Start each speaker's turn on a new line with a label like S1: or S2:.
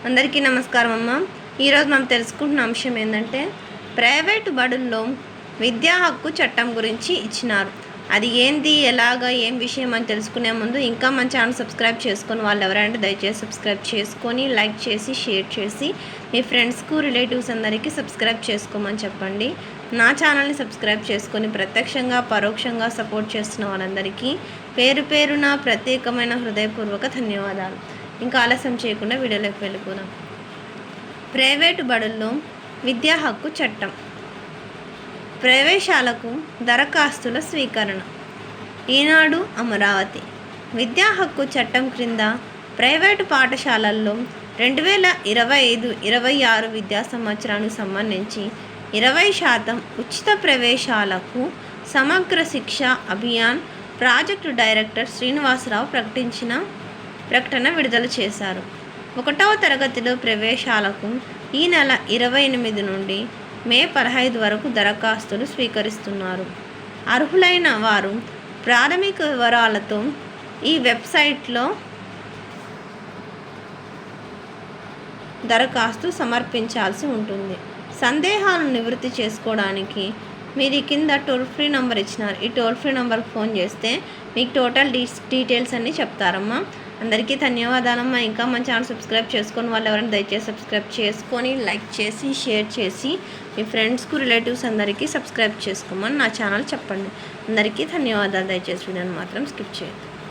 S1: అందరికీ నమస్కారం అమ్మ. ఈరోజు మనం తెలుసుకుంటున్న అంశం ఏంటంటే ప్రైవేటు బడుల్లో విద్యా హక్కు చట్టం గురించి ఇచ్చినారు. అది ఏంది, ఎలాగా, ఏం విషయం అని తెలుసుకునే ముందు ఇంకా మన ఛానల్ సబ్స్క్రైబ్ చేసుకొని వాళ్ళు ఎవరంటే దయచేసి సబ్స్క్రైబ్ చేసుకొని లైక్ చేసి షేర్ చేసి మీ ఫ్రెండ్స్కు రిలేటివ్స్ అందరికీ సబ్స్క్రైబ్ చేసుకోమని చెప్పండి. నా ఛానల్ని సబ్స్క్రైబ్ చేసుకొని ప్రత్యక్షంగా పరోక్షంగా సపోర్ట్ చేస్తున్న వాళ్ళందరికీ పేరు పేరున ప్రత్యేకమైన హృదయపూర్వక ధన్యవాదాలు. ఇంకా ఆలస్యం చేయకుండా వీడియోలోకి వెళ్ళిపోదాం. ప్రైవేటు బడుల్లో విద్యా హక్కు చట్టం. ప్రవేశాలకు దరఖాస్తుల స్వీకరణ. ఈనాడు అమరావతి. విద్యా హక్కు చట్టం క్రింద ప్రైవేటు పాఠశాలల్లో 2025-26 విద్యా సంవత్సరానికి సంబంధించి 20% ఉచిత ప్రవేశాలకు సమగ్ర శిక్ష అభియాన్ ప్రాజెక్టు డైరెక్టర్ శ్రీనివాసరావు ప్రకటన విడుదల చేశారు. 1వ తరగతిలో ప్రవేశాలకు ఈ నెల 28 నుండి మే 15 వరకు దరఖాస్తులు స్వీకరిస్తున్నారు. అర్హులైన వారు ప్రాథమిక వివరాలతో ఈ వెబ్సైట్లో దరఖాస్తు సమర్పించాల్సి ఉంటుంది. సందేహాలను నివృత్తి చేసుకోవడానికి మీరు కింద టోల్ ఫ్రీ నెంబర్ ఇచ్చినారు. ఈ టోల్ ఫ్రీ నెంబర్కి ఫోన్ చేస్తే మీకు టోటల్ డీటెయిల్స్ అన్నీ చెప్తారమ్మా. అందరికీ ధన్యవాదాలమ్మా. ఇంకా మన ఛానల్ సబ్స్క్రైబ్ చేసుకొని వాళ్ళు ఎవరైనా దయచేసి సబ్స్క్రైబ్ చేసుకొని లైక్ చేసి షేర్ చేసి మీ ఫ్రెండ్స్కు రిలేటివ్స్ అందరికీ సబ్స్క్రైబ్ చేసుకోమని నా ఛానల్ చెప్పండి. అందరికీ ధన్యవాదాలు. దయచేసి వీడియోని మాత్రం స్కిప్ చేయండి.